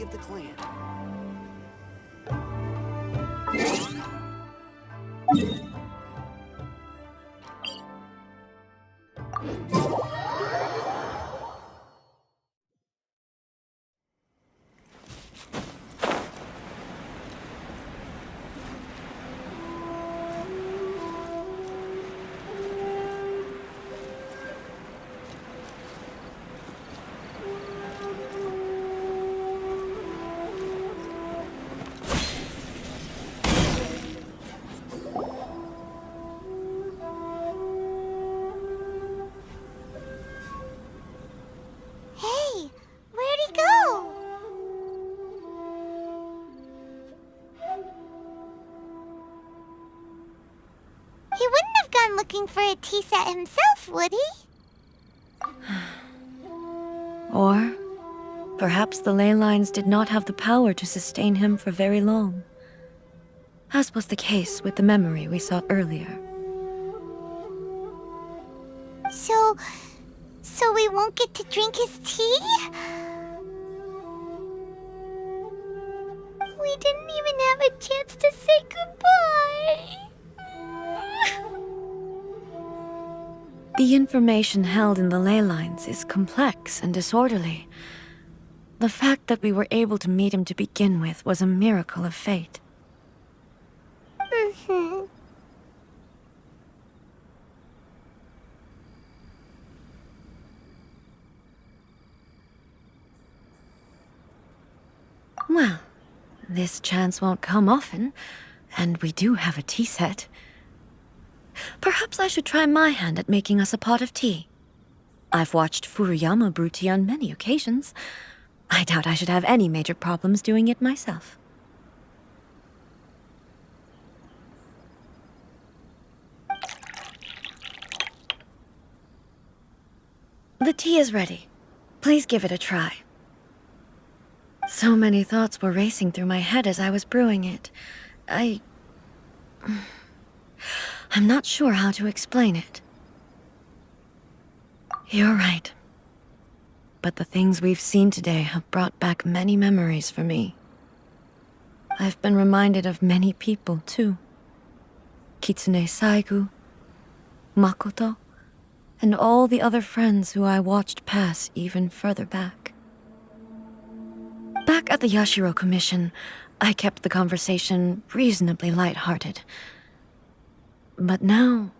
of the clan. Hey, where'd he go? He wouldn't have gone looking for a tea set himself, would he? Or perhaps the ley lines did not have the power to sustain him for very long, as was the case with the memory we saw earlier. So we won't get to drink his tea? We didn't even have a chance to say goodbye. The information held in the ley lines is complex and disorderly. The fact that we were able to meet him to begin with was a miracle of fate. Mm-hmm. Well, this chance won't come often, and we do have a tea set. Perhaps I should try my hand at making us a pot of tea. I've watched Furuyama brew tea on many occasions. I doubt I should have any major problems doing it myself. The tea is ready. Please give it a try. So many thoughts were racing through my head as I was brewing it. I'm not sure how to explain it. You're right. But the things we've seen today have brought back many memories for me. I've been reminded of many people, too. Kitsune Saigu, Makoto, and all the other friends who I watched pass even further back. Back at the Yashiro Commission, I kept the conversation reasonably lighthearted. But now,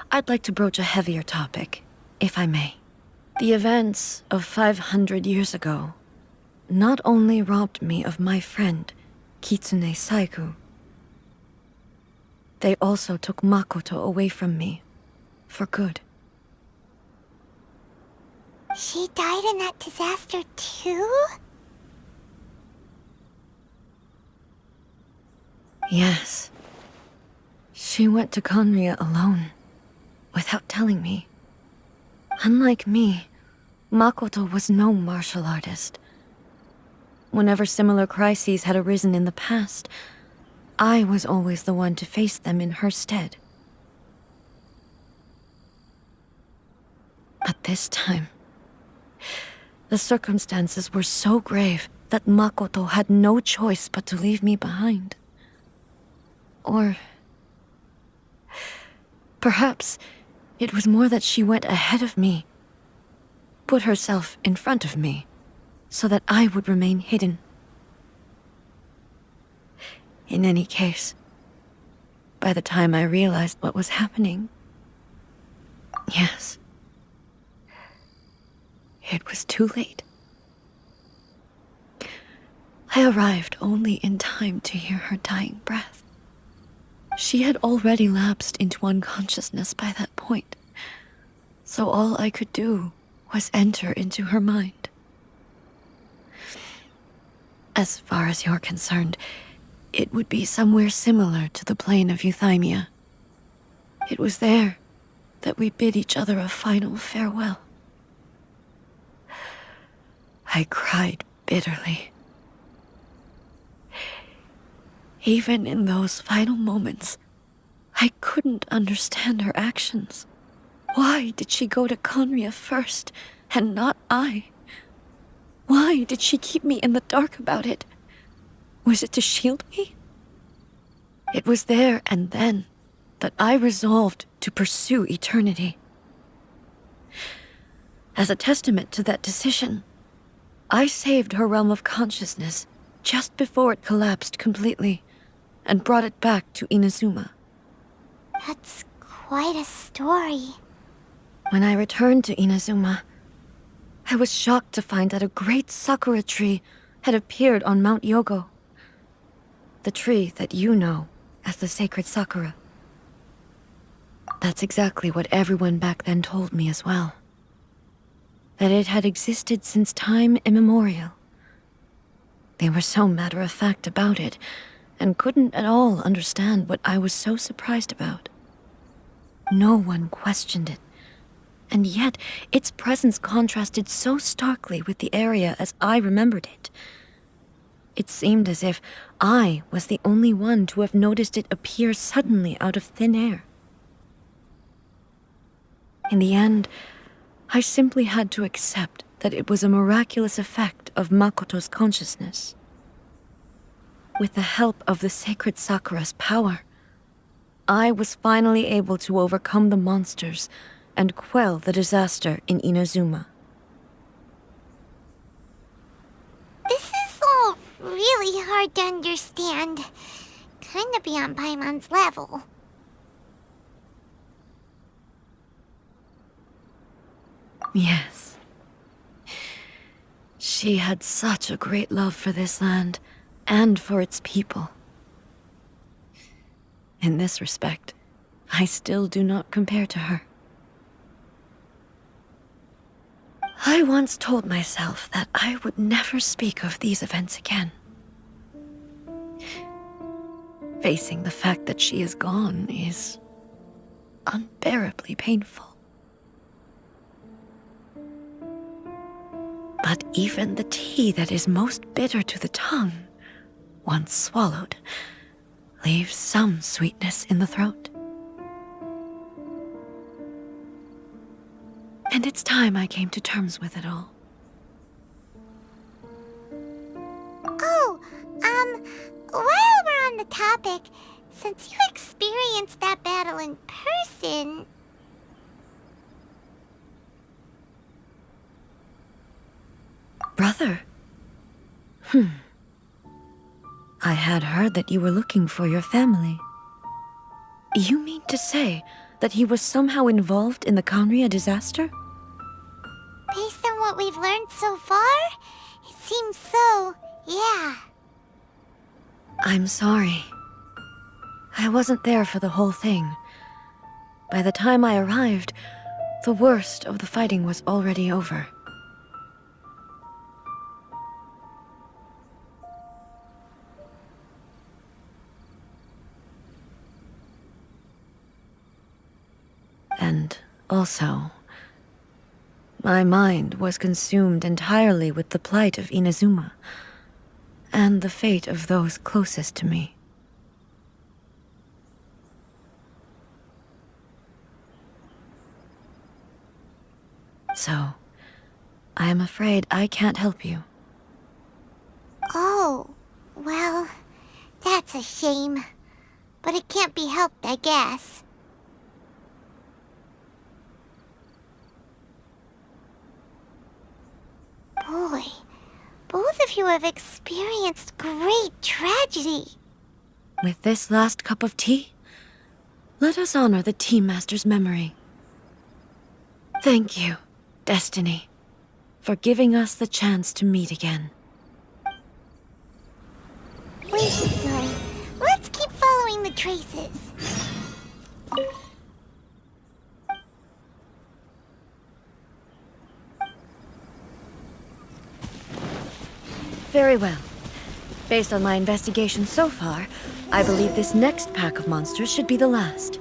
I'd like to broach a heavier topic, if I may. The events of 500 years ago not only robbed me of my friend, Kitsune Saigu, they also took Makoto away from me, for good. She died in that disaster too? Yes. She went to Conria alone, without telling me. Unlike me, Makoto was no martial artist. Whenever similar crises had arisen in the past, I was always the one to face them in her stead. But this time, the circumstances were so grave that Makoto had no choice but to leave me behind. Or perhaps it was more that she went ahead of me, put herself in front of me, so that I would remain hidden. In any case, by the time I realized what was happening, yes, it was too late. I arrived only in time to hear her dying breath. She had already lapsed into unconsciousness by that point, so all I could do was enter into her mind. As far as you're concerned, it would be somewhere similar to the plane of Euthymia. It was there that we bid each other a final farewell. I cried bitterly. Even in those final moments, I couldn't understand her actions. Why did she go to Conria first, and not I? Why did she keep me in the dark about it? Was it to shield me? It was there and then that I resolved to pursue eternity. As a testament to that decision, I saved her realm of consciousness just before it collapsed completely and brought it back to Inazuma. That's quite a story. When I returned to Inazuma, I was shocked to find that a great sakura tree had appeared on Mount Yogo. The tree that you know as the sacred sakura. That's exactly what everyone back then told me as well. That it had existed since time immemorial. They were so matter-of-fact about it, and couldn't at all understand what I was so surprised about. No one questioned it, and yet its presence contrasted so starkly with the area as I remembered it. It seemed as if I was the only one to have noticed it appear suddenly out of thin air. In the end, I simply had to accept that it was a miraculous effect of Makoto's consciousness. With the help of the sacred Sakura's power, I was finally able to overcome the monsters and quell the disaster in Inazuma. This is all really hard to understand. Kinda beyond Paimon's level. Yes. She had such a great love for this land, and for its people. In this respect, I still do not compare to her. I once told myself that I would never speak of these events again. Facing the fact that she is gone is unbearably painful. But even the tea that is most bitter to the tongue, once swallowed, leaves some sweetness in the throat. And it's time I came to terms with it all. Oh, while we're on the topic, since you experienced that battle in person... Brother? I had heard that you were looking for your family. You mean to say that he was somehow involved in the Kanria disaster? Based on what we've learned so far, it seems so, yeah. I'm sorry. I wasn't there for the whole thing. By the time I arrived, the worst of the fighting was already over. And also, my mind was consumed entirely with the plight of Inazuma, and the fate of those closest to me. So, I am afraid I can't help you. Oh, well, that's a shame. But it can't be helped, I guess. Boy, both of you have experienced great tragedy. With this last cup of tea, let us honor the Tea Master's memory. Thank you, Destiny, for giving us the chance to meet again. We should go. Let's keep following the traces. Very well. Based on my investigation so far, I believe this next pack of monsters should be the last.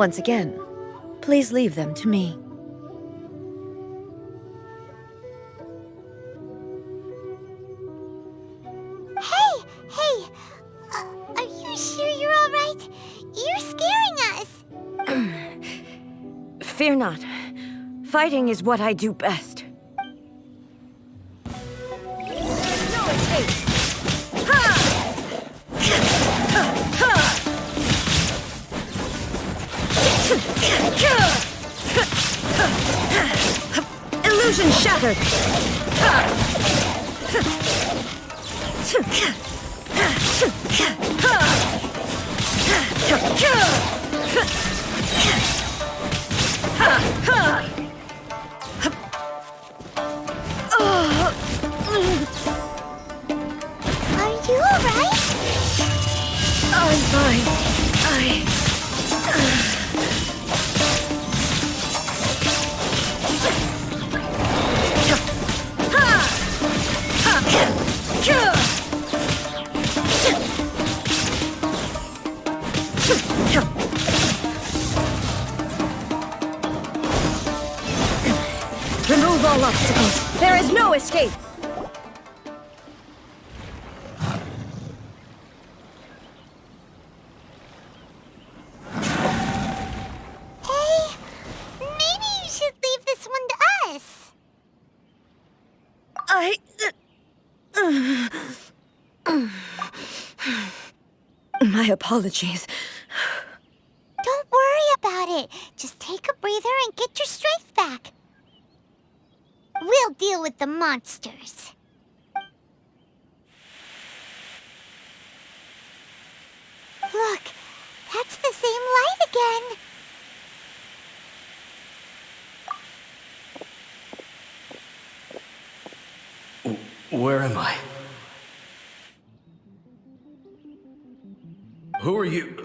Once again, please leave them to me. Hey! Are you sure you're alright? You're scaring us! Fear not. Fighting is what I do best. No escape! Illusion shattered! Are you alright? I'm fine. Remove all obstacles. There is no escape. Hey, maybe you should leave this one to us. My apologies. Don't worry about it. Just take a breather and get your strength back. We'll deal with the monsters. Look, that's the same light again. Where am I? Who are you?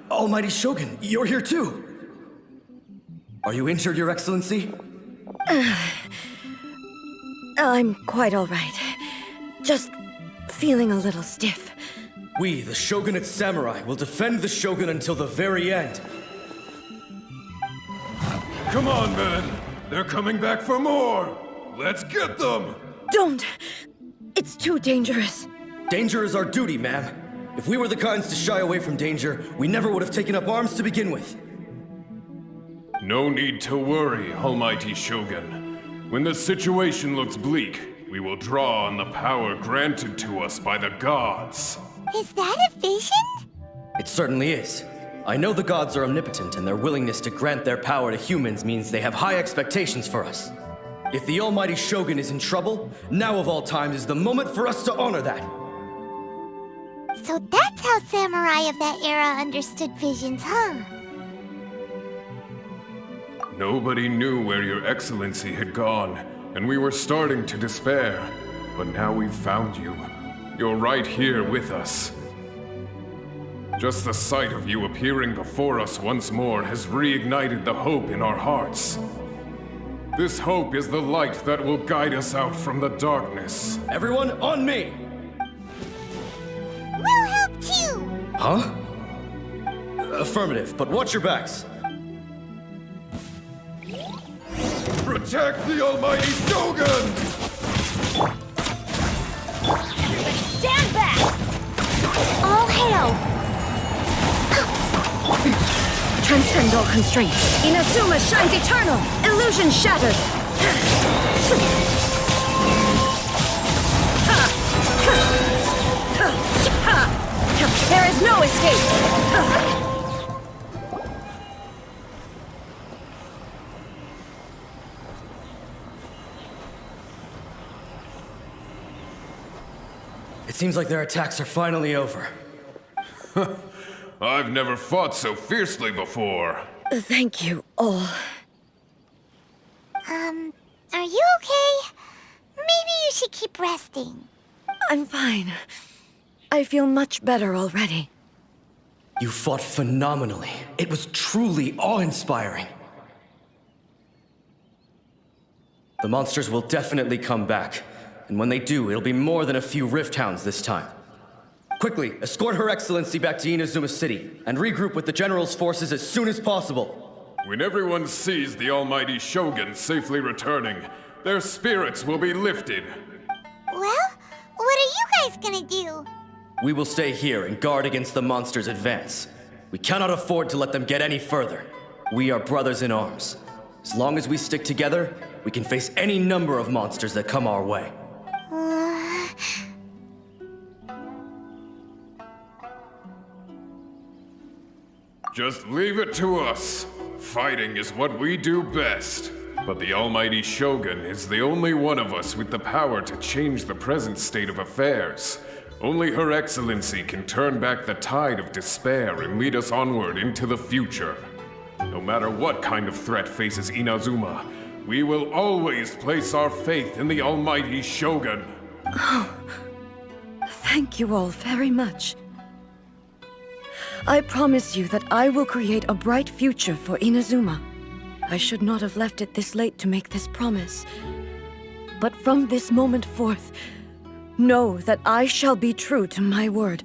Almighty Shogun, you're here too! Are you injured, Your Excellency? I'm quite all right. Just feeling a little stiff. We, the Shogunate Samurai, will defend the Shogun until the very end. Come on, men! They're coming back for more! Let's get them! Don't! It's too dangerous. Danger is our duty, ma'am. If we were the kinds to shy away from danger, we never would have taken up arms to begin with. No need to worry, Almighty Shogun. When the situation looks bleak, we will draw on the power granted to us by the gods. Is that a vision? It certainly is. I know the gods are omnipotent, and their willingness to grant their power to humans means they have high expectations for us. If the Almighty Shogun is in trouble, now of all times is the moment for us to honor that. So that's how samurai of that era understood visions, huh? Nobody knew where Your Excellency had gone, and we were starting to despair. But now we've found you. You're right here with us. Just the sight of you appearing before us once more has reignited the hope in our hearts. This hope is the light that will guide us out from the darkness. Everyone, on me! We'll help too! Huh? Affirmative, but watch your backs. Protect the Almighty Shogun! Stand back! All hail! Transcend all constraints. Inazuma shines eternal! Illusion shattered! There is no escape! It seems like their attacks are finally over. I've never fought so fiercely before. Thank you all. Are you okay? Maybe you should keep resting. I'm fine. I feel much better already. You fought phenomenally. It was truly awe-inspiring. The monsters will definitely come back. And when they do, it'll be more than a few Rift Hounds this time. Quickly, escort Her Excellency back to Inazuma City, and regroup with the General's forces as soon as possible. When everyone sees the almighty Shogun safely returning, their spirits will be lifted. Well, what are you guys gonna do? We will stay here and guard against the monsters' advance. We cannot afford to let them get any further. We are brothers in arms. As long as we stick together, we can face any number of monsters that come our way. Just leave it to us. Fighting is what we do best. But the almighty Shogun is the only one of us with the power to change the present state of affairs. Only Her Excellency can turn back the tide of despair and lead us onward into the future. No matter what kind of threat faces Inazuma, we will always place our faith in the almighty Shogun. Thank you all very much. I promise you that I will create a bright future for Inazuma. I should not have left it this late to make this promise. But from this moment forth, know that I shall be true to my word.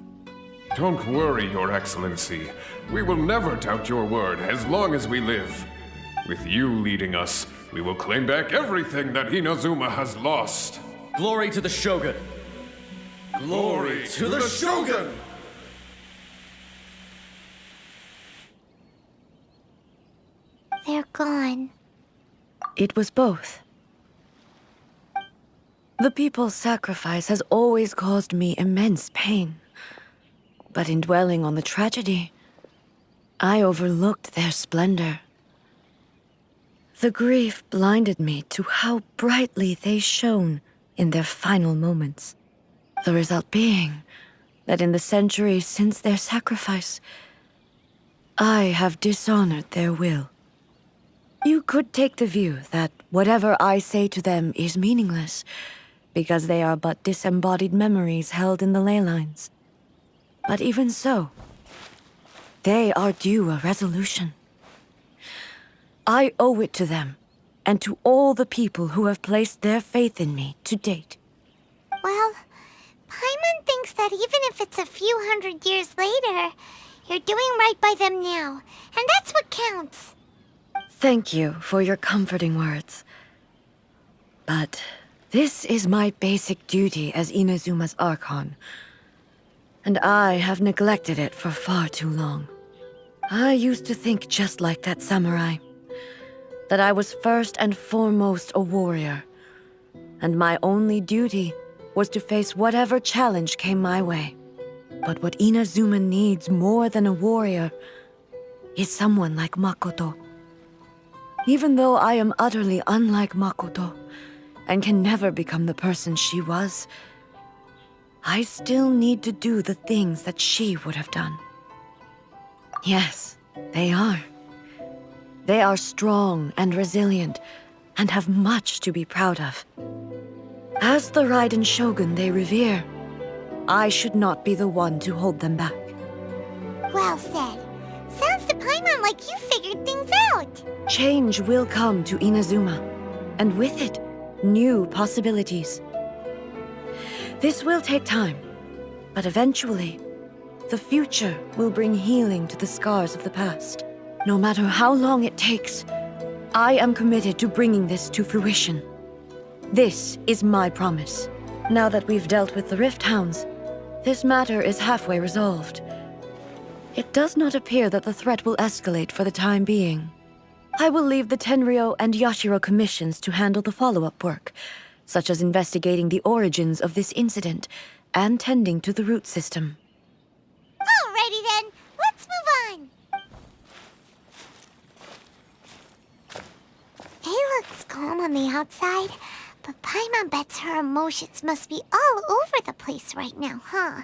Don't worry, Your Excellency. We will never doubt your word as long as we live. With you leading us, we will claim back everything that Inazuma has lost. Glory to the Shogun! Glory to the Shogun! They're gone. It was both. The people's sacrifice has always caused me immense pain. But in dwelling on the tragedy, I overlooked their splendor. The grief blinded me to how brightly they shone in their final moments. The result being that in the centuries since their sacrifice, I have dishonored their will. You could take the view that whatever I say to them is meaningless, because they are but disembodied memories held in the ley lines. But even so, they are due a resolution. I owe it to them, and to all the people who have placed their faith in me to date. Well, Paimon thinks that even if it's a few hundred years later, you're doing right by them now, and that's what counts. Thank you for your comforting words. But this is my basic duty as Inazuma's Archon, and I have neglected it for far too long. I used to think just like that samurai, that I was first and foremost a warrior, and my only duty was to face whatever challenge came my way. But what Inazuma needs more than a warrior is someone like Makoto. Even though I am utterly unlike Makoto, and can never become the person she was, I still need to do the things that she would have done. Yes, they are. They are strong and resilient, and have much to be proud of. As the Raiden Shogun they revere, I should not be the one to hold them back. Well said. Sounds to Paimon like you figured things out. Change will come to Inazuma, and with it, new possibilities. This will take time, but eventually, the future will bring healing to the scars of the past. No matter how long it takes, I am committed to bringing this to fruition. This is my promise. Now that we've dealt with the Rift Hounds, this matter is halfway resolved. It does not appear that the threat will escalate for the time being. I will leave the Tenryo and Yashiro commissions to handle the follow-up work, such as investigating the origins of this incident and tending to the root system. Alrighty then, let's move on. It looks calm on the outside, but Paimon bets her emotions must be all over the place right now, huh?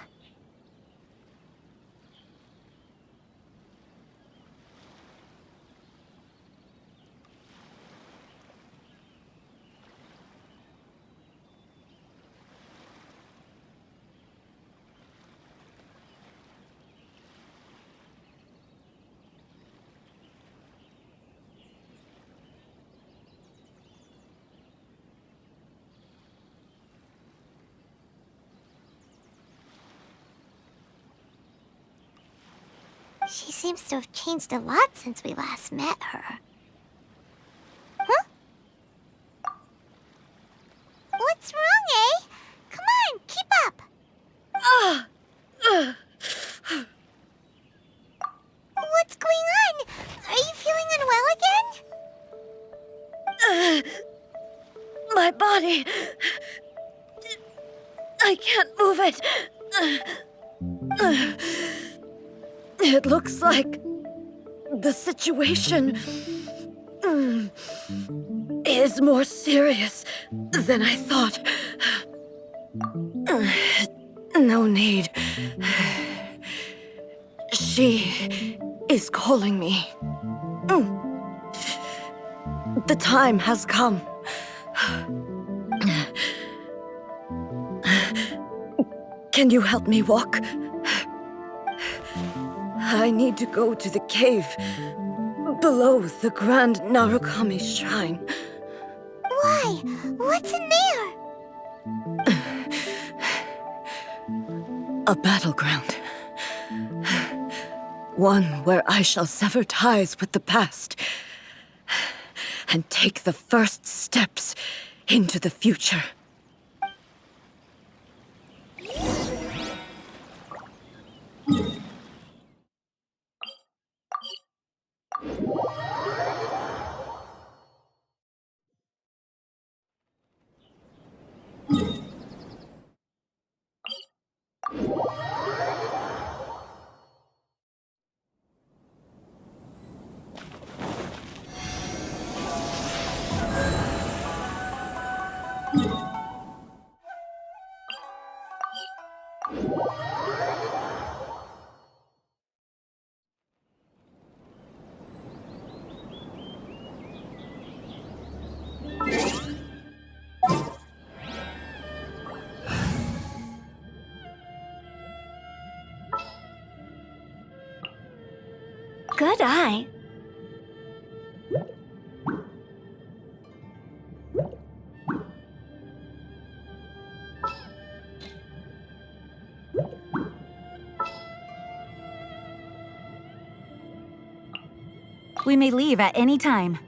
She seems to have changed a lot since we last met her. Huh? What's wrong, eh? Come on, keep up! What's going on? Are you feeling unwell again? My body... I can't move it. It looks like the situation is more serious than I thought. No need. She is calling me. The time has come. Can you help me walk? I need to go to the cave below the Grand Narukami Shrine. Why? What's in there? A battleground. One where I shall sever ties with the past and take the first steps into the future. Good eye. We may leave at any time.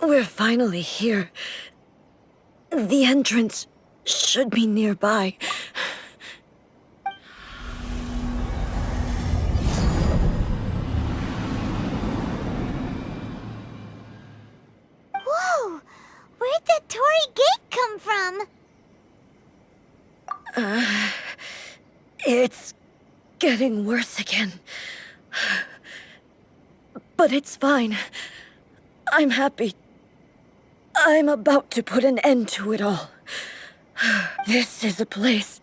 We're finally here. The entrance should be nearby. Whoa! Where'd that Torii gate come from? It's getting worse again. But it's fine. I'm happy. I'm about to put an end to it all. This is a place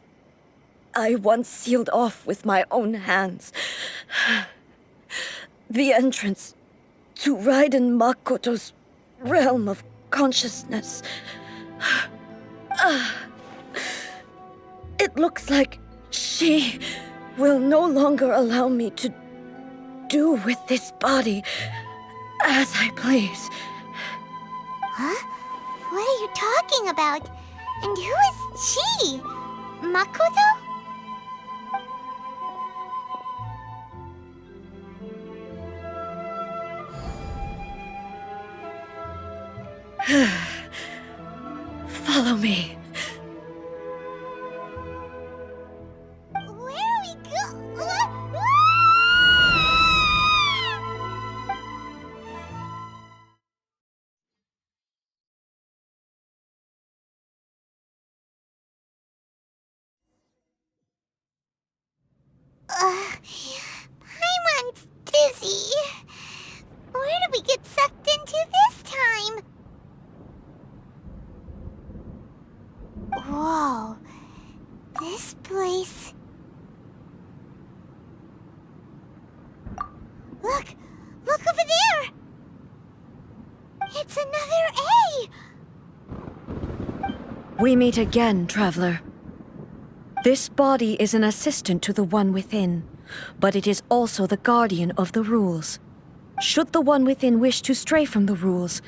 I once sealed off with my own hands. The entrance to Raiden Makoto's realm of consciousness. It looks like she will no longer allow me to do with this body as I please. Huh? What are you talking about? And who is she? Makoto? Follow me. Paimon's dizzy. Where did we get sucked into this time? Whoa. This place... Look! Look over there! It's another A! We meet again, traveler. This body is an assistant to the One Within, but it is also the guardian of the rules. Should the One Within wish to stray from the rules,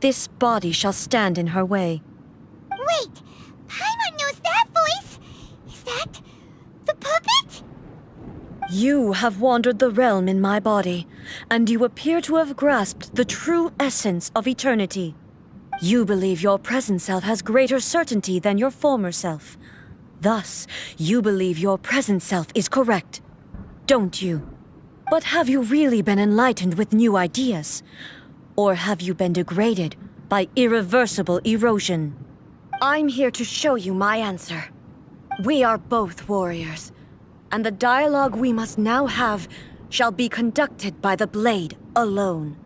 this body shall stand in her way. Wait! Paimon knows that voice! Is that... the puppet? You have wandered the realm in my body, and you appear to have grasped the true essence of eternity. You believe your present self has greater certainty than your former self. Thus, you believe your present self is correct, don't you? But have you really been enlightened with new ideas? Or have you been degraded by irreversible erosion? I'm here to show you my answer. We are both warriors, and the dialogue we must now have shall be conducted by the blade alone.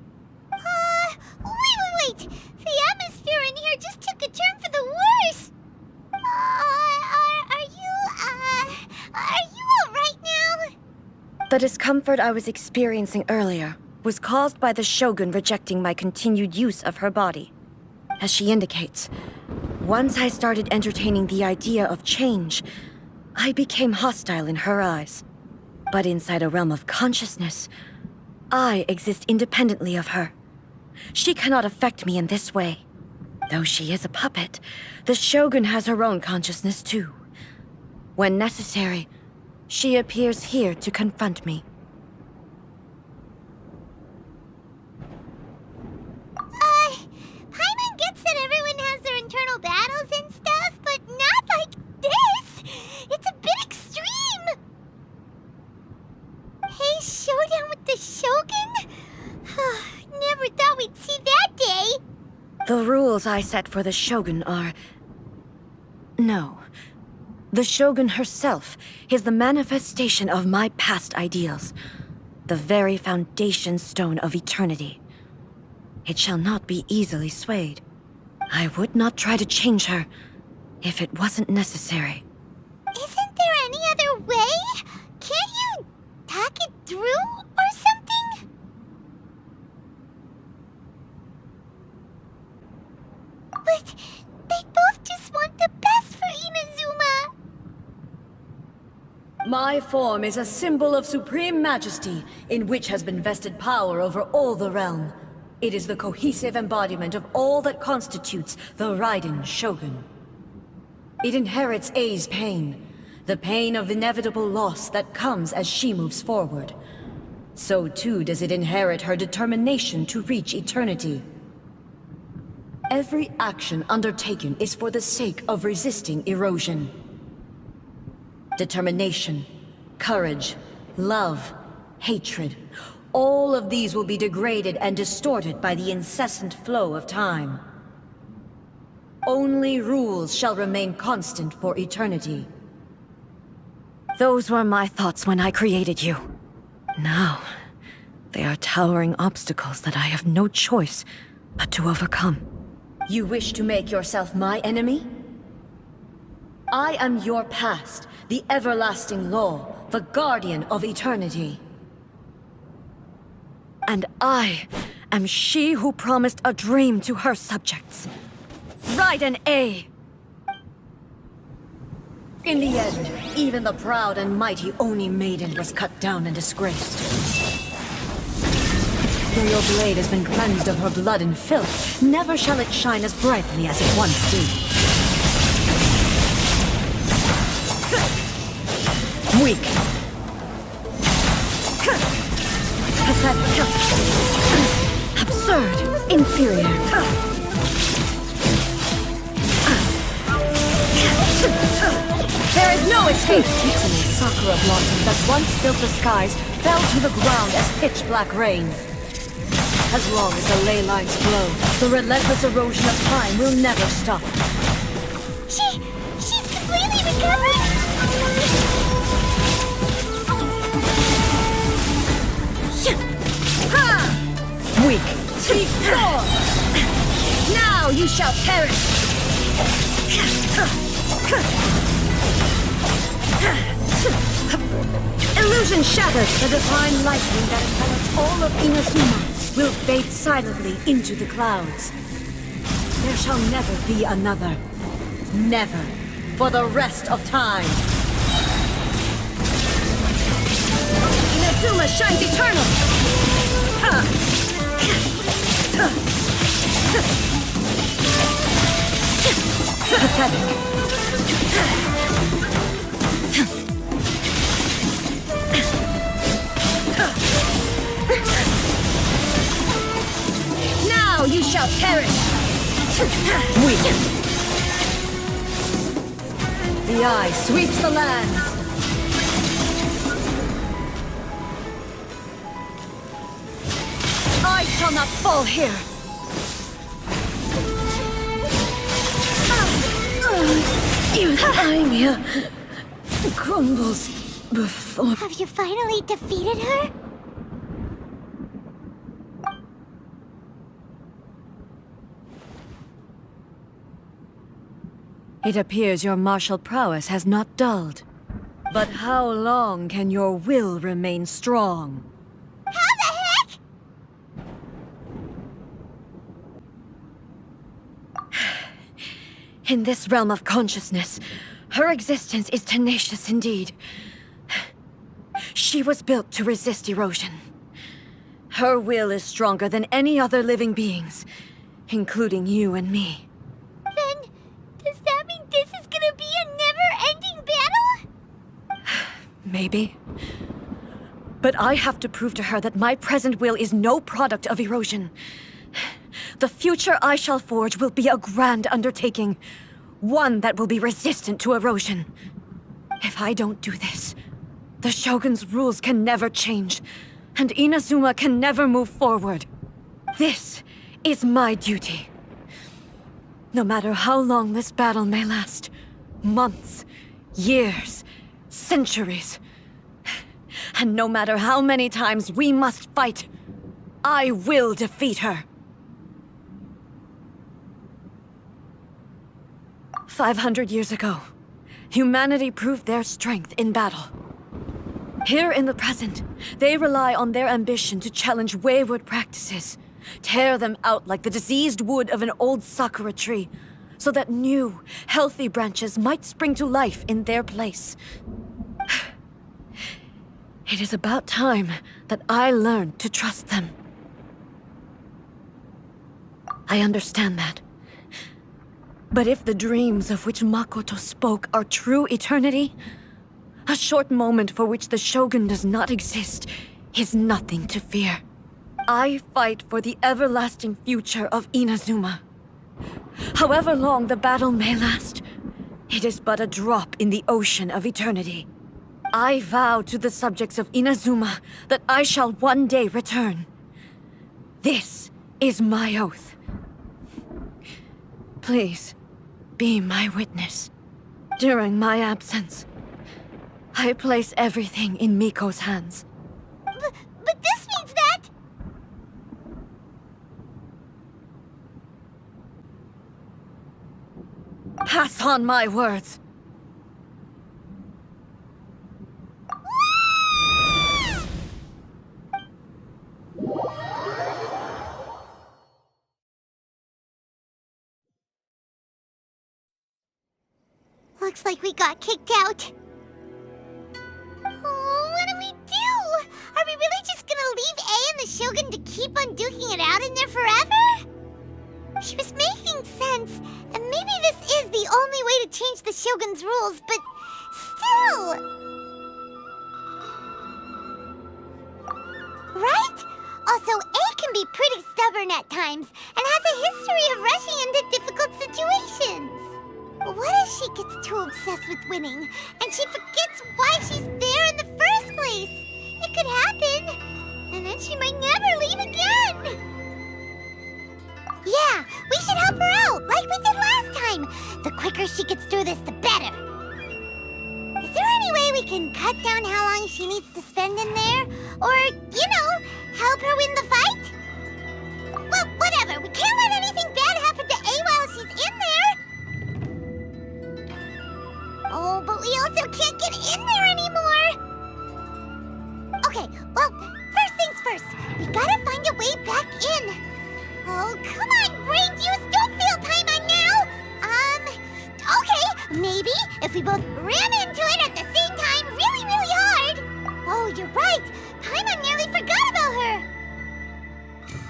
Wait! The atmosphere in here just took a turn for the worse! Are you alright now? The discomfort I was experiencing earlier was caused by the Shogun rejecting my continued use of her body. As she indicates, once I started entertaining the idea of change, I became hostile in her eyes. But inside a realm of consciousness, I exist independently of her. She cannot affect me in this way. Though she is a puppet, the Shogun has her own consciousness too. When necessary, she appears here to confront me. Paimon gets that everyone has their internal battles and stuff, but not like this! It's a bit extreme! Hey, showdown with the Shogun? Never thought we'd see that day! The rules I set for the Shogun are... No. The Shogun herself is the manifestation of my past ideals. The very foundation stone of eternity. It shall not be easily swayed. I would not try to change her if it wasn't necessary. Isn't there any other way? Can't you talk it through or something? But they both just want the best for Inazuma. My form is a symbol of supreme majesty, in which has been vested power over all the realm. It is the cohesive embodiment of all that constitutes the Raiden Shogun. It inherits A's pain, the pain of inevitable loss that comes as she moves forward. So too does it inherit her determination to reach eternity. Every action undertaken is for the sake of resisting erosion. Determination, courage, love, hatred, all of these will be degraded and distorted by the incessant flow of time. Only rules shall remain constant for eternity. Those were my thoughts when I created you. Now, they are towering obstacles that I have no choice but to overcome. You wish to make yourself my enemy? I am your past, the everlasting law, the guardian of eternity. And I am she who promised a dream to her subjects. Raiden A! In the end, even the proud and mighty Oni Maiden was cut down and disgraced. Though your blade has been cleansed of her blood and filth, never shall it shine as brightly as it once did. Weak. Pathetic. Absurd. Inferior. There is no escape! Italy, sakura blossoms that once filled the skies fell to the ground as pitch-black rain. As long as the ley lines flow, the relentless erosion of time will never stop. She's completely recovered? Weak. Be gone! Now you shall perish! Illusion shattered! The divine lightning that envelops all of Inazuma will fade silently into the clouds. There shall never be another. Never. For the rest of time. Inazuma shines eternal! Pathetic. Now you shall perish! Weak. The eye sweeps the lands. I shall not fall here. Ymir crumbles before... Have you finally defeated her? It appears your martial prowess has not dulled. But how long can your will remain strong? How the heck? In this realm of consciousness, her existence is tenacious indeed. She was built to resist erosion. Her will is stronger than any other living being's, including you and me. Then, does that mean this is gonna be a never-ending battle? Maybe. But I have to prove to her that my present will is no product of erosion. The future I shall forge will be a grand undertaking. One that will be resistant to erosion. If I don't do this, the Shogun's rules can never change, and Inazuma can never move forward. This is my duty. No matter how long this battle may last, months, years, centuries, and no matter how many times we must fight, I will defeat her. 500 years ago, humanity proved their strength in battle. Here in the present, they rely on their ambition to challenge wayward practices, tear them out like the diseased wood of an old sakura tree, so that new, healthy branches might spring to life in their place. It is about time that I learned to trust them. I understand that. But if the dreams of which Makoto spoke are true eternity, a short moment for which the Shogun does not exist is nothing to fear. I fight for the everlasting future of Inazuma. However long the battle may last, it is but a drop in the ocean of eternity. I vow to the subjects of Inazuma that I shall one day return. This is my oath. Please, be my witness. During my absence, I place everything in Miko's hands. But this means that... Pass on my words. Looks like we got kicked out. Oh, what do we do? Are we really just gonna leave A and the Shogun to keep on duking it out in there forever? She was making sense, and maybe this is the only way to change the Shogun's rules, but still... Right? Also, A can be pretty stubborn at times, and has a history of rushing into difficult situations. What if she gets too obsessed with winning, and she forgets why she's there in the first place? It could happen, and then she might never leave again. Yeah, we should help her out, like we did last time. The quicker she gets through this, the better. Is there any way we can cut down how long she needs to spend in there? Or, help her win the fight? whatever. We can't let anything bad happen to A while she's in there. Oh, but we also can't get in there anymore. Okay, well, first things first. We gotta find a way back in. Oh, come on, brain juice. Don't feel Paimon now. Okay, maybe if we both ran into it at the same time really, really hard. Oh, you're right. Paimon nearly forgot about her.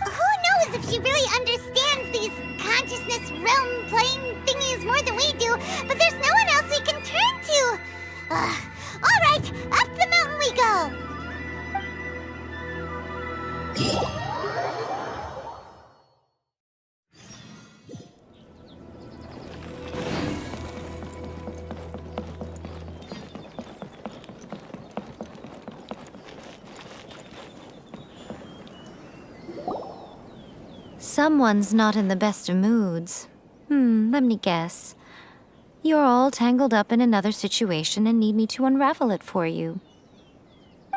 Who knows if she really understands these consciousness realm plane thingies more than we do, but there's no one else we can turn to. All right, up the mountain we go. Someone's not in the best of moods. Let me guess. You're all tangled up in another situation and need me to unravel it for you.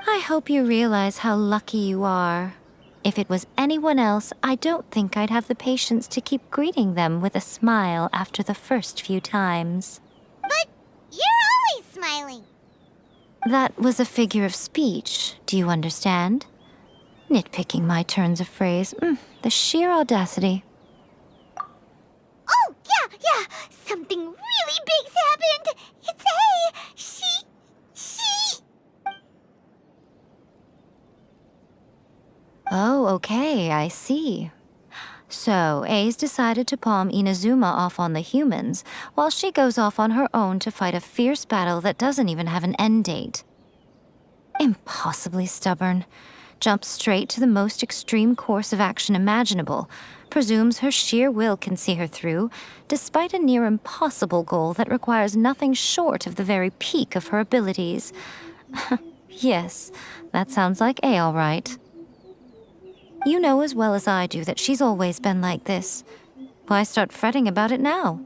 I hope you realize how lucky you are. If it was anyone else, I don't think I'd have the patience to keep greeting them with a smile after the first few times. But you're always smiling. That was a figure of speech, do you understand? Nitpicking my turns of phrase. The sheer audacity. Oh, yeah. Something really big's happened. It's A. She... Oh, okay, I see. So, A's decided to palm Inazuma off on the humans, while she goes off on her own to fight a fierce battle that doesn't even have an end date. Impossibly stubborn. Jumps straight to the most extreme course of action imaginable, presumes her sheer will can see her through, despite a near impossible goal that requires nothing short of the very peak of her abilities. Yes, that sounds like A all right. You know as well as I do that she's always been like this. Why start fretting about it now?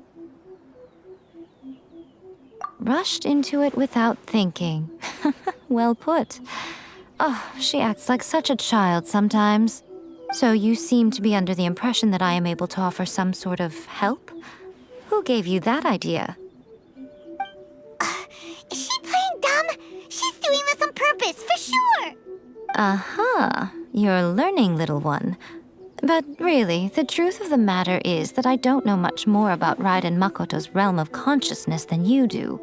Rushed into it without thinking. Well put. Oh, she acts like such a child sometimes. So you seem to be under the impression that I am able to offer some sort of help? Who gave you that idea? Is she playing dumb? She's doing this on purpose, for sure. Uh-huh. You're learning, little one. But really, the truth of the matter is that I don't know much more about Raiden Makoto's realm of consciousness than you do.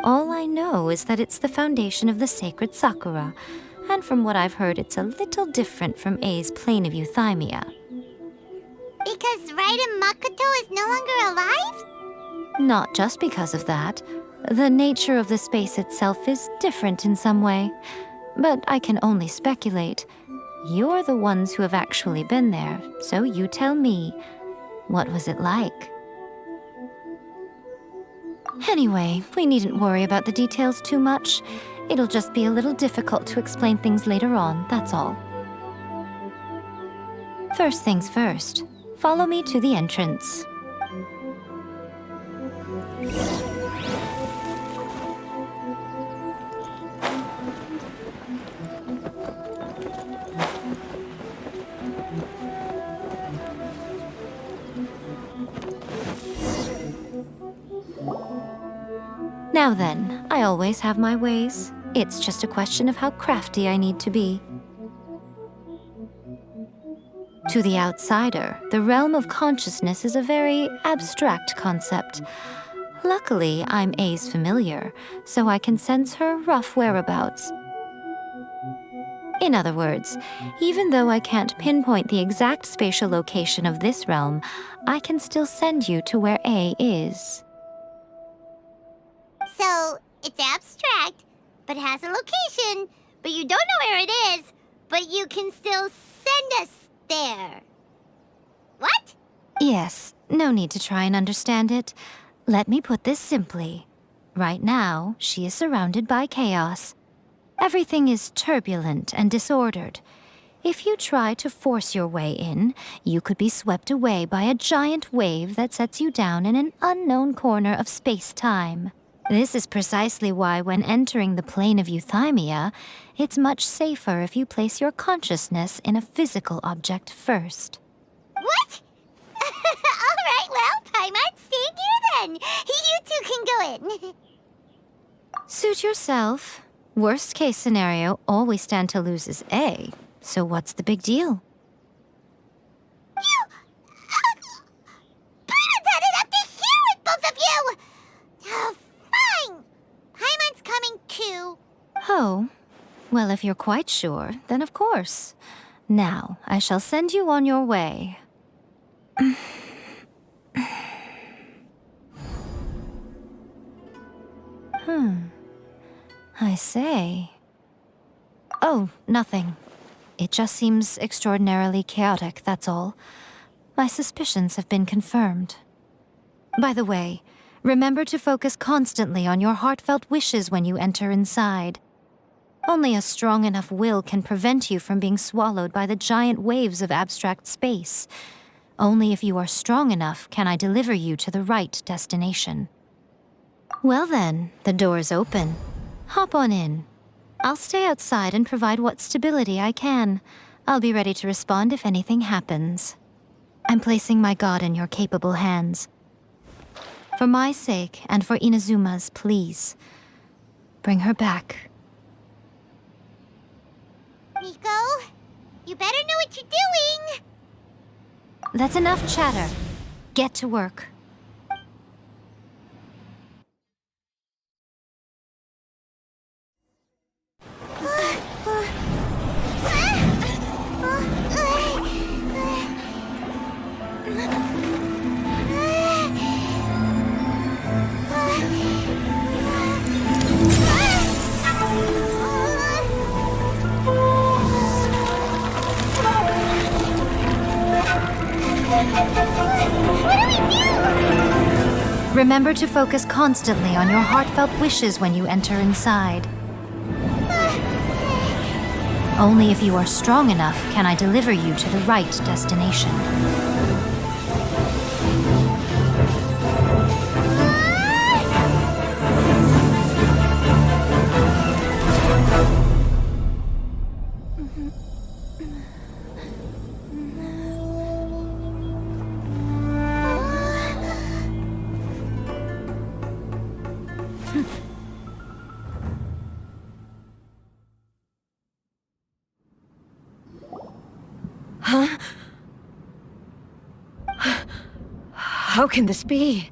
All I know is that it's the foundation of the sacred Sakura, and from what I've heard, it's a little different from A's plane of euthymia. Because Raiden Makoto is no longer alive? Not just because of that. The nature of the space itself is different in some way. But I can only speculate. You're the ones who have actually been there, so you tell me. What was it like? Anyway, we needn't worry about the details too much. It'll just be a little difficult to explain things later on, that's all. First things first. Follow me to the entrance. Now then, I always have my ways. It's just a question of how crafty I need to be. To the outsider, the realm of consciousness is a very abstract concept. Luckily, I'm A's familiar, so I can sense her rough whereabouts. In other words, even though I can't pinpoint the exact spatial location of this realm, I can still send you to where A is. So, it's abstract, but has a location, but you don't know where it is, but you can still send us there. What? Yes, no need to try and understand it. Let me put this simply. Right now, she is surrounded by chaos. Everything is turbulent and disordered. If you try to force your way in, you could be swept away by a giant wave that sets you down in an unknown corner of space-time. This is precisely why, when entering the plane of euthymia, it's much safer if you place your consciousness in a physical object first. What? Alright, well, Paimon's staying here then. You two can go in. Suit yourself. Worst case scenario, all we stand to lose is A. So what's the big deal? You... Paimon's had it up to here with both of you! Oh, fine! Paimon's coming too. Oh, well, if you're quite sure, then of course. Now, I shall send you on your way. I say. Oh, nothing. It just seems extraordinarily chaotic, that's all. My suspicions have been confirmed. By the way, remember to focus constantly on your heartfelt wishes when you enter inside. Only a strong enough will can prevent you from being swallowed by the giant waves of abstract space. Only if you are strong enough can I deliver you to the right destination. Well then, the door's open. Hop on in. I'll stay outside and provide what stability I can. I'll be ready to respond if anything happens. I'm placing my god in your capable hands. For my sake, and for Inazuma's, please. Bring her back. Miko, you better know what you're doing! That's enough chatter. Get to work. Remember to focus constantly on your heartfelt wishes when you enter inside. Only if you are strong enough can I deliver you to the right destination. How can this be?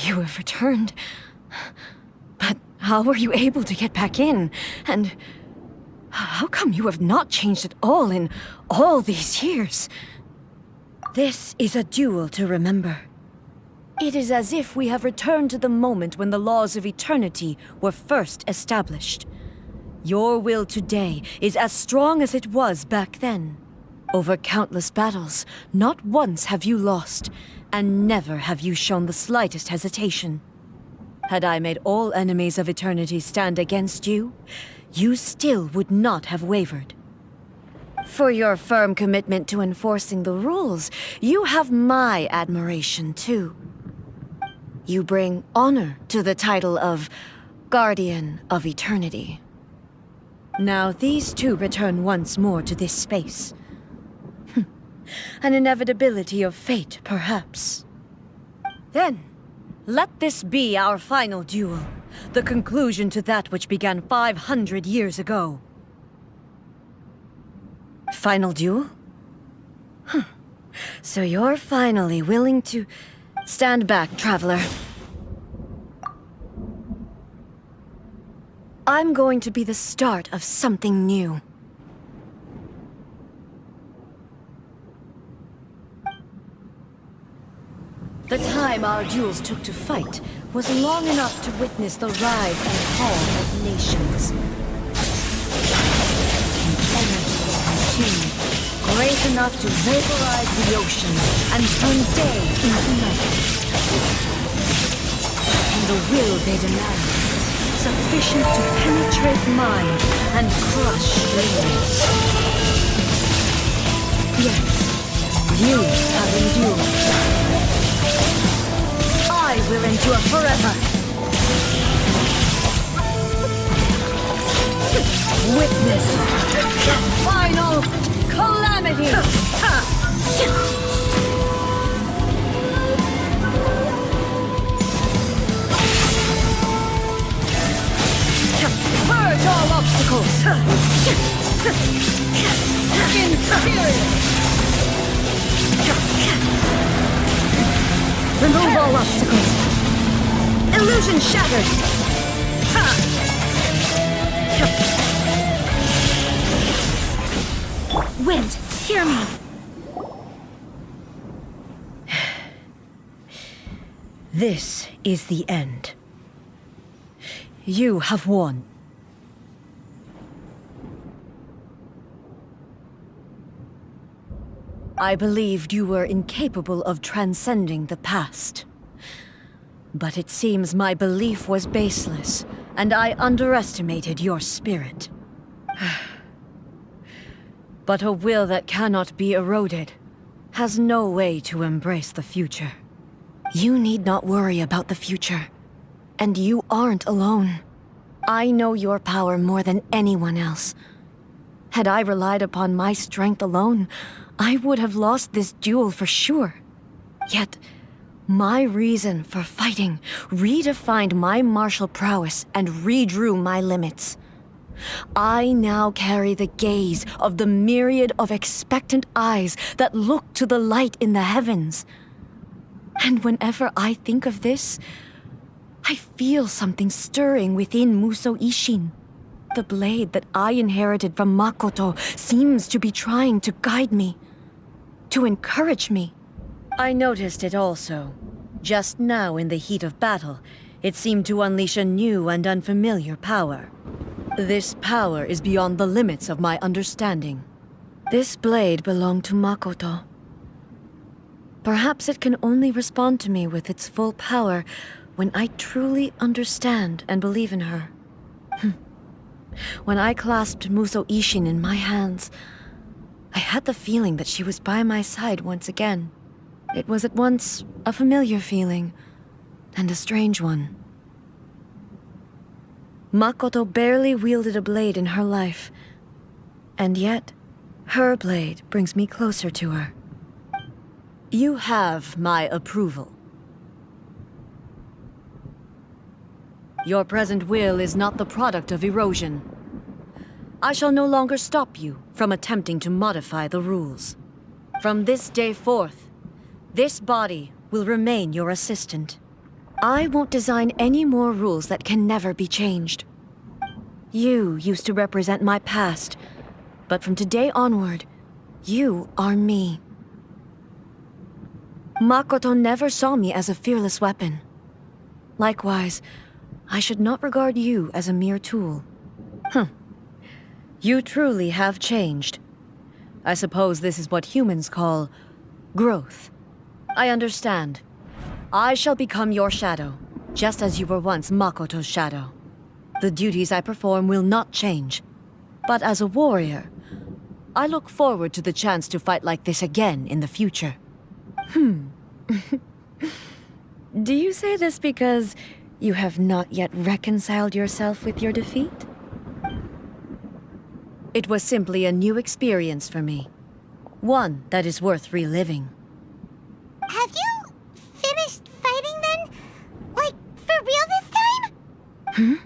You have returned. But how were you able to get back in? And how come you have not changed at all in all these years? This is a duel to remember. It is as if we have returned to the moment when the laws of eternity were first established. Your will today is as strong as it was back then. Over countless battles, not once have you lost, and never have you shown the slightest hesitation. Had I made all enemies of eternity stand against you, you still would not have wavered. For your firm commitment to enforcing the rules, you have my admiration too. You bring honor to the title of Guardian of Eternity. Now these two return once more to this space. An inevitability of fate, perhaps. Then, let this be our final duel, the conclusion to that which began 500 years ago. Final duel? So you're finally willing to stand back, traveler. I'm going to be the start of something new. The time our duels took to fight was long enough to witness the rise and fall of nations. The energy was consumed, great enough to vaporize the ocean and turn day into night. And the will they demand, sufficient to penetrate minds and crush dreams. Yet, you have endured. I will endure forever. Witness the final calamity! Purge all obstacles! Inferior! Remove all obstacles! Illusion shattered! Wind, hear me. This is the end. You have won. I believed you were incapable of transcending the past. But it seems my belief was baseless, and I underestimated your spirit. But a will that cannot be eroded has no way to embrace the future. You need not worry about the future, and you aren't alone. I know your power more than anyone else. Had I relied upon my strength alone, I would have lost this duel for sure. Yet, my reason for fighting redefined my martial prowess and redrew my limits. I now carry the gaze of the myriad of expectant eyes that look to the light in the heavens. And whenever I think of this, I feel something stirring within Muso Ishin. The blade that I inherited from Makoto seems to be trying to guide me, to encourage me. I noticed it also. Just now in the heat of battle, it seemed to unleash a new and unfamiliar power. This power is beyond the limits of my understanding. This blade belonged to Makoto. Perhaps it can only respond to me with its full power when I truly understand and believe in her. When I clasped Muso Ishin in my hands, I had the feeling that she was by my side once again. It was at once a familiar feeling and a strange one. Makoto barely wielded a blade in her life, and yet her blade brings me closer to her. You have my approval. Your present will is not the product of erosion. I shall no longer stop you from attempting to modify the rules. From this day forth, this body will remain your assistant. I won't design any more rules that can never be changed. You used to represent my past, but from today onward, you are me. Makoto never saw me as a fearless weapon. Likewise, I should not regard you as a mere tool. You truly have changed. I suppose this is what humans call growth. I understand. I shall become your shadow, just as you were once Makoto's shadow. The duties I perform will not change. But as a warrior, I look forward to the chance to fight like this again in the future. Do you say this because you have not yet reconciled yourself with your defeat? It was simply a new experience for me. One that is worth reliving. Have you finished fighting then? Like, for real this time?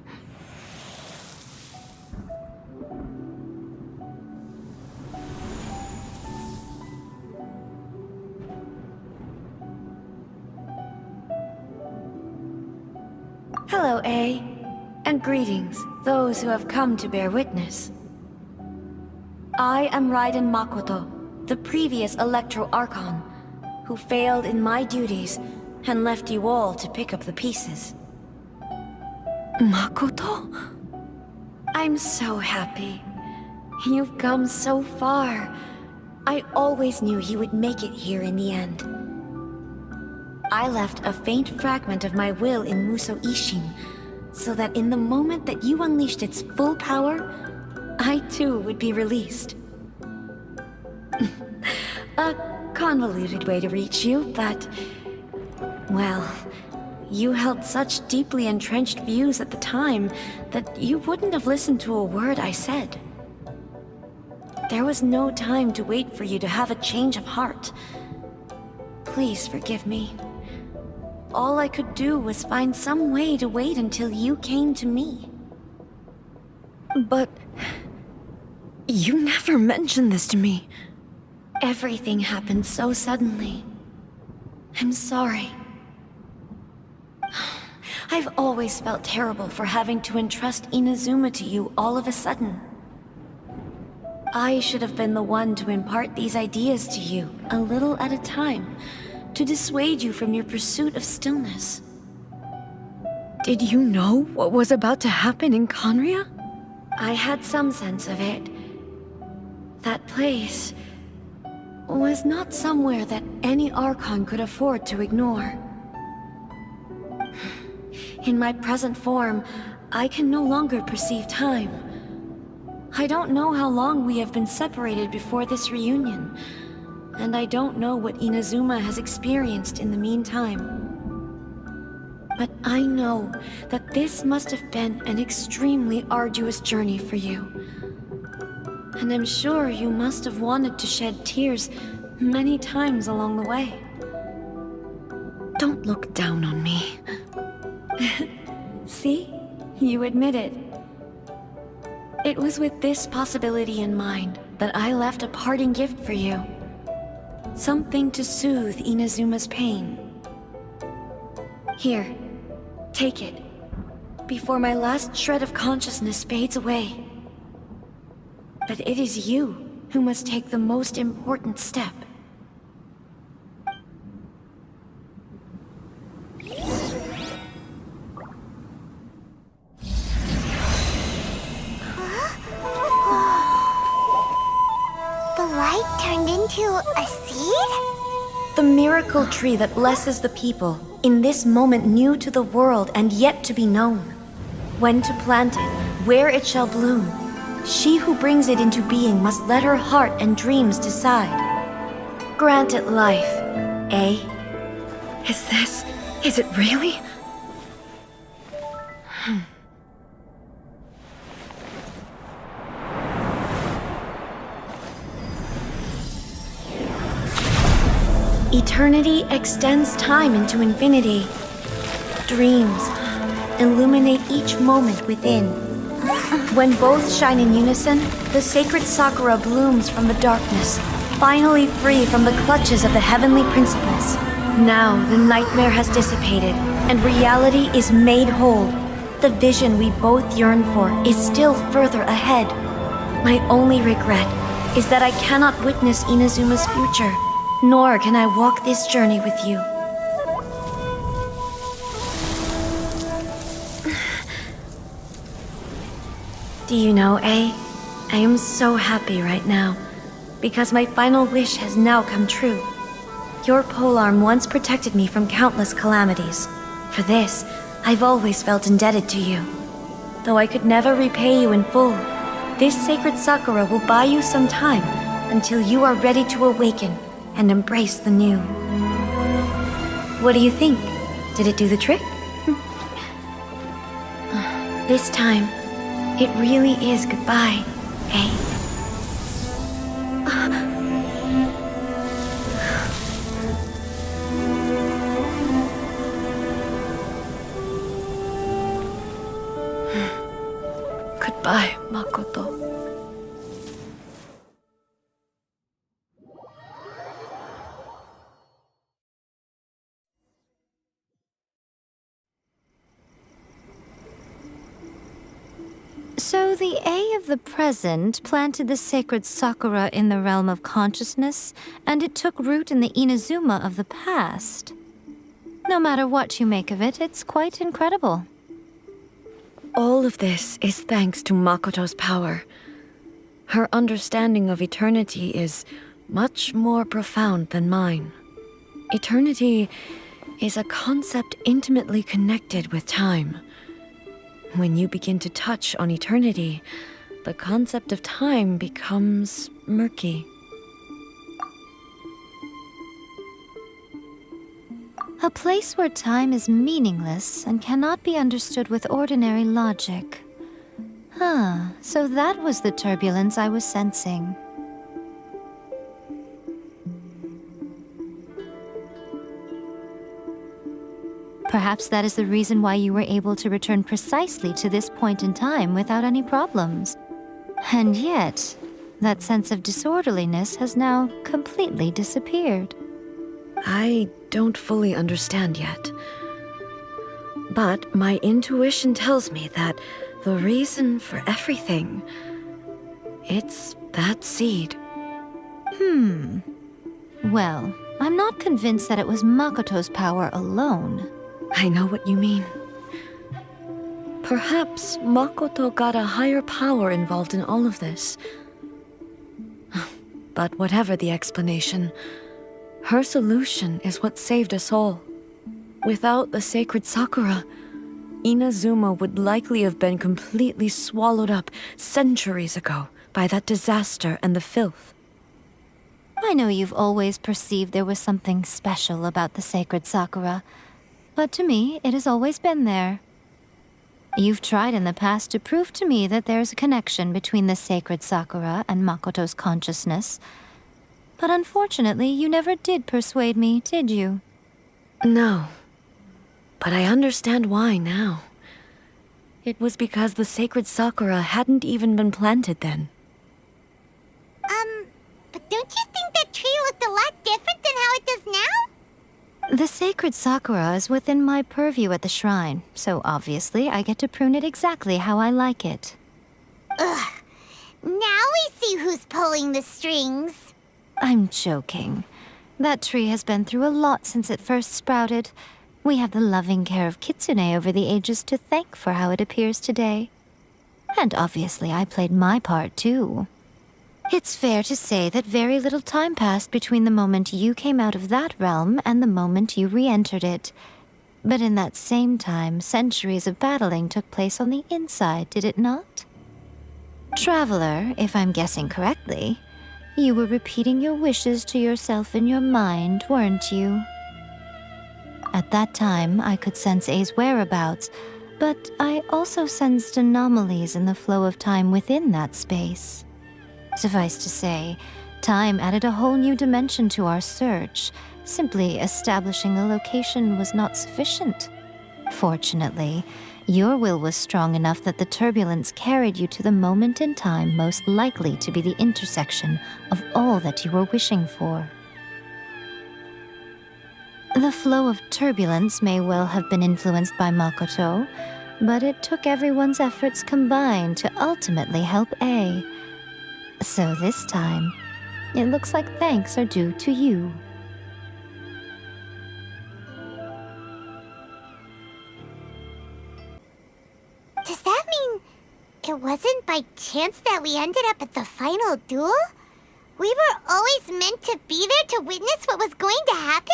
Hello, A. And greetings, those who have come to bear witness. I am Raiden Makoto, the previous Electro Archon, who failed in my duties and left you all to pick up the pieces. Makoto? I'm so happy. You've come so far. I always knew you would make it here in the end. I left a faint fragment of my will in Muso Ishin, so that in the moment that you unleashed its full power, I too would be released. A convoluted way to reach you, but... well, You held such deeply entrenched views at the time that you wouldn't have listened to a word I said. There was no time to wait for you to have a change of heart. Please forgive me. All I could do was find some way to wait until you came to me. But you never mentioned this to me. Everything happened so suddenly. I'm sorry. I've always felt terrible for having to entrust Inazuma to you all of a sudden. I should have been the one to impart these ideas to you, a little at a time, to dissuade you from your pursuit of stillness. Did you know what was about to happen in Conria? I had some sense of it. That place was not somewhere that any Archon could afford to ignore. In my present form, I can no longer perceive time. I don't know how long we have been separated before this reunion, and I don't know what Inazuma has experienced in the meantime. But I know that this must have been an extremely arduous journey for you. And I'm sure you must have wanted to shed tears many times along the way. Don't look down on me. See? You admit it. It was with this possibility in mind that I left a parting gift for you. Something to soothe Inazuma's pain. Here, take it, before my last shred of consciousness fades away. But it is you who must take the most important step. The light turned into a seed? The miracle tree that blesses the people, in this moment new to the world and yet to be known. When to plant it, where it shall bloom. She who brings it into being must let her heart and dreams decide. Grant it life, eh? Is it really? Eternity extends time into infinity. Dreams illuminate each moment within. When both shine in unison, the sacred Sakura blooms from the darkness, finally free from the clutches of the heavenly principles. Now the nightmare has dissipated, and reality is made whole. The vision we both yearn for is still further ahead. My only regret is that I cannot witness Inazuma's future, nor can I walk this journey with you. Do you know, I am so happy right now, because my final wish has now come true. Your polearm once protected me from countless calamities. For this, I've always felt indebted to you. Though I could never repay you in full, this sacred Sakura will buy you some time until you are ready to awaken and embrace the new. What do you think? Did it do the trick? This time, it really is goodbye, eh? Goodbye, Makoto. So the A of the present planted the sacred Sakura in the realm of consciousness, and it took root in the Inazuma of the past. No matter what you make of it, it's quite incredible. All of this is thanks to Makoto's power. Her understanding of eternity is much more profound than mine. Eternity is a concept intimately connected with time. When you begin to touch on eternity, the concept of time becomes murky. A place where time is meaningless and cannot be understood with ordinary logic. So that was the turbulence I was sensing. Perhaps that is the reason why you were able to return precisely to this point in time without any problems. And yet, that sense of disorderliness has now completely disappeared. I don't fully understand yet. But my intuition tells me that the reason for everything, it's that seed. Well, I'm not convinced that it was Makoto's power alone. I know what you mean. Perhaps Makoto got a higher power involved in all of this. But whatever the explanation, her solution is what saved us all. Without the sacred Sakura, Inazuma would likely have been completely swallowed up centuries ago by that disaster and the filth. I know you've always perceived there was something special about the sacred Sakura, but to me, it has always been there. You've tried in the past to prove to me that there's a connection between the sacred Sakura and Makoto's consciousness, but unfortunately, you never did persuade me, did you? No. But I understand why now. It was because the sacred Sakura hadn't even been planted then. But don't you think that tree looked a lot different than how it does now? The sacred Sakura is within my purview at the shrine, so obviously I get to prune it exactly how I like it. Ugh. Now we see who's pulling the strings. I'm joking. That tree has been through a lot since it first sprouted. We have the loving care of Kitsune over the ages to thank for how it appears today. And obviously I played my part too. It's fair to say that very little time passed between the moment you came out of that realm and the moment you re-entered it. But in that same time, centuries of battling took place on the inside, did it not? Traveler, if I'm guessing correctly, you were repeating your wishes to yourself in your mind, weren't you? At that time, I could sense A's whereabouts, but I also sensed anomalies in the flow of time within that space. Suffice to say, time added a whole new dimension to our search. Simply establishing a location was not sufficient. Fortunately, your will was strong enough that the turbulence carried you to the moment in time most likely to be the intersection of all that you were wishing for. The flow of turbulence may well have been influenced by Makoto, but it took everyone's efforts combined to ultimately help A. So this time, it looks like thanks are due to you. Does that mean it wasn't by chance that we ended up at the final duel? We were always meant to be there to witness what was going to happen?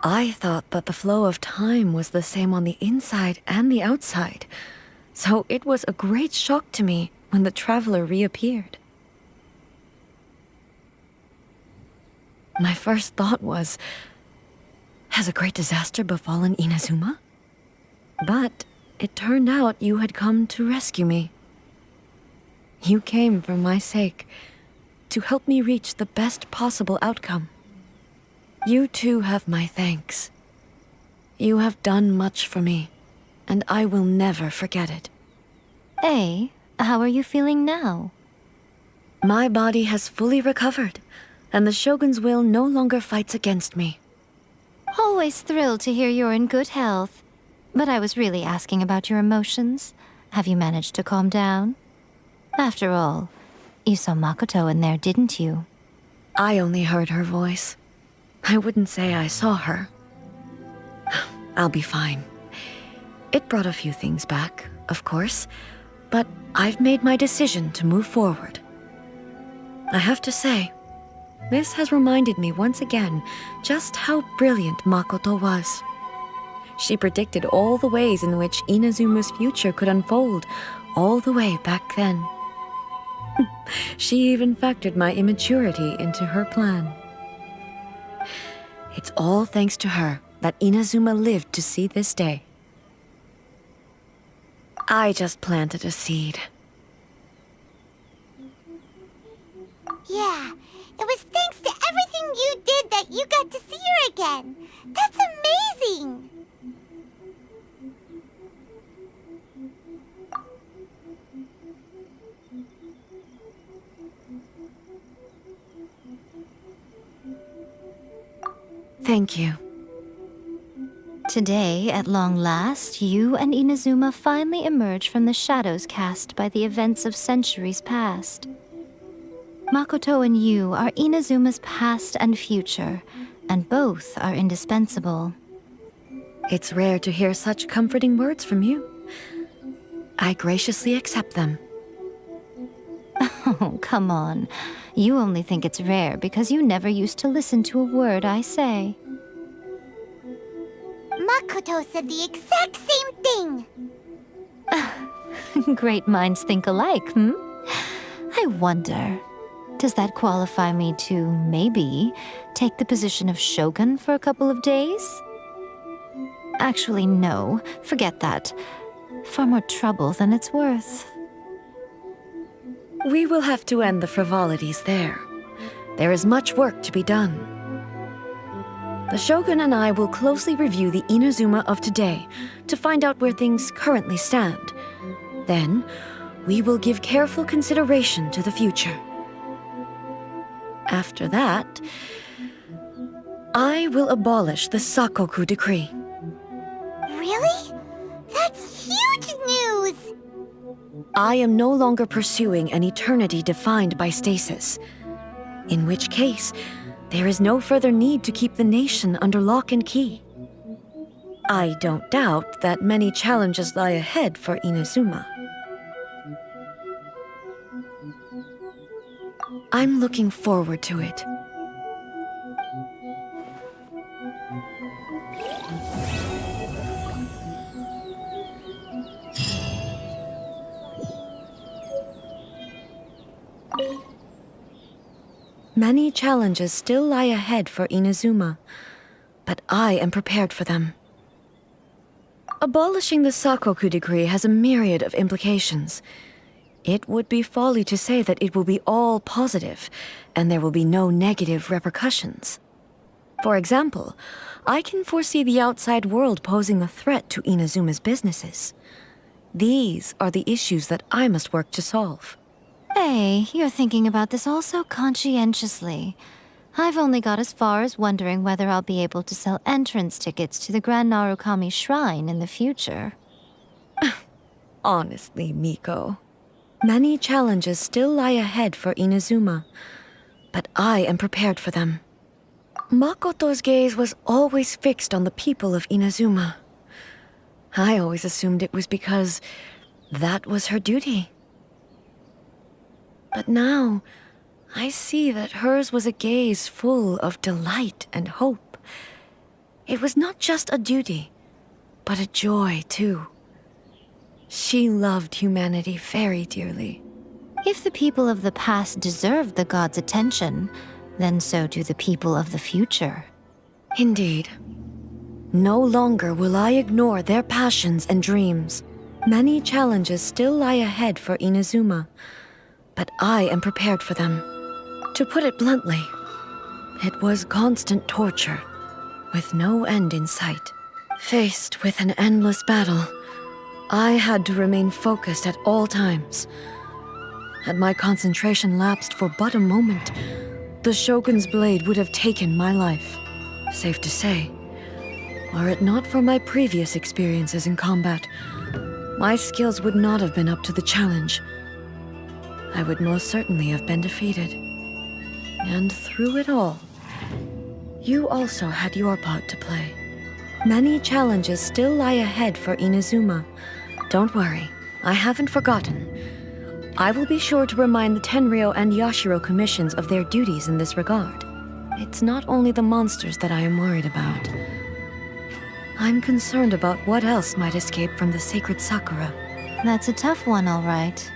I thought that the flow of time was the same on the inside and the outside, so it was a great shock to me when the traveler reappeared. My first thought was, has a great disaster befallen Inazuma? But it turned out you had come to rescue me. You came for my sake, to help me reach the best possible outcome. You too have my thanks. You have done much for me, and I will never forget it. A, how are you feeling now? My body has fully recovered, and the Shogun's will no longer fights against me. Always thrilled to hear you're in good health. But I was really asking about your emotions. Have you managed to calm down? After all, you saw Makoto in there, didn't you? I only heard her voice. I wouldn't say I saw her. I'll be fine. It brought a few things back, of course, but I've made my decision to move forward. I have to say, this has reminded me once again just how brilliant Makoto was. She predicted all the ways in which Inazuma's future could unfold, all the way back then. She even factored my immaturity into her plan. It's all thanks to her that Inazuma lived to see this day. I just planted a seed. Yeah, it was thanks to everything you did that you got to see her again. That's amazing! Thank you. Today, at long last, you and Inazuma finally emerge from the shadows cast by the events of centuries past. Makoto and you are Inazuma's past and future, and both are indispensable. It's rare to hear such comforting words from you. I graciously accept them. Oh, come on. You only think it's rare because you never used to listen to a word I say. Makoto said the exact same thing! Great minds think alike, hmm? I wonder, does that qualify me to, maybe, take the position of Shogun for a couple of days? Actually, no. Forget that. Far more trouble than it's worth. We will have to end the frivolities there. There is much work to be done. The Shogun and I will closely review the Inazuma of today to find out where things currently stand. Then, we will give careful consideration to the future. After that, I will abolish the Sakoku decree. Really? That's huge news! I am no longer pursuing an eternity defined by stasis. In which case, there is no further need to keep the nation under lock and key. I don't doubt that many challenges lie ahead for Inazuma. I'm looking forward to it. Many challenges still lie ahead for Inazuma, but I am prepared for them. Abolishing the Sakoku decree has a myriad of implications. It would be folly to say that it will be all positive, and there will be no negative repercussions. For example, I can foresee the outside world posing a threat to Inazuma's businesses. These are the issues that I must work to solve. Hey, you're thinking about this all so conscientiously. I've only got as far as wondering whether I'll be able to sell entrance tickets to the Grand Narukami Shrine in the future. Honestly, Miko, many challenges still lie ahead for Inazuma, but I am prepared for them. Makoto's gaze was always fixed on the people of Inazuma. I always assumed it was because that was her duty. But now, I see that hers was a gaze full of delight and hope. It was not just a duty, but a joy, too. She loved humanity very dearly. If the people of the past deserve the god's attention, then so do the people of the future. Indeed. No longer will I ignore their passions and dreams. Many challenges still lie ahead for Inazuma, but I am prepared for them. To put it bluntly, it was constant torture, with no end in sight. Faced with an endless battle, I had to remain focused at all times. Had my concentration lapsed for but a moment, the Shogun's blade would have taken my life. Safe to say, were it not for my previous experiences in combat, my skills would not have been up to the challenge. I would most certainly have been defeated. And through it all, you also had your part to play. Many challenges still lie ahead for Inazuma. Don't worry, I haven't forgotten. I will be sure to remind the Tenryou and Yashiro commissions of their duties in this regard. It's not only the monsters that I am worried about. I'm concerned about what else might escape from the sacred Sakura. That's a tough one, all right.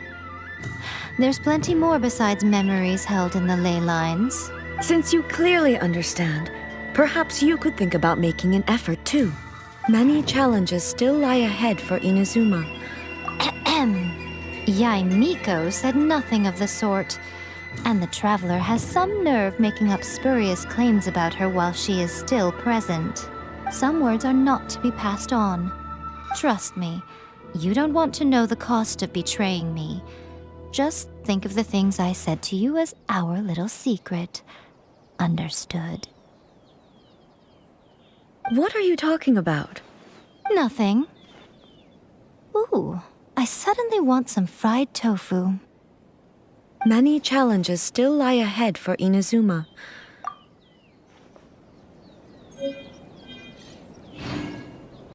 There's plenty more besides memories held in the ley lines. Since you clearly understand, Perhaps you could think about making an effort too. Many challenges still lie ahead for Inazuma. Yai Miko said nothing of the sort. And the traveler has some nerve making up spurious claims about her while she is still present. Some words are not to be passed on. Trust me, you don't want to know the cost of betraying me. Just think of the things I said to you as our little secret. Understood? What are you talking about? Nothing. Ooh, I suddenly want some fried tofu. Many challenges still lie ahead for Inazuma.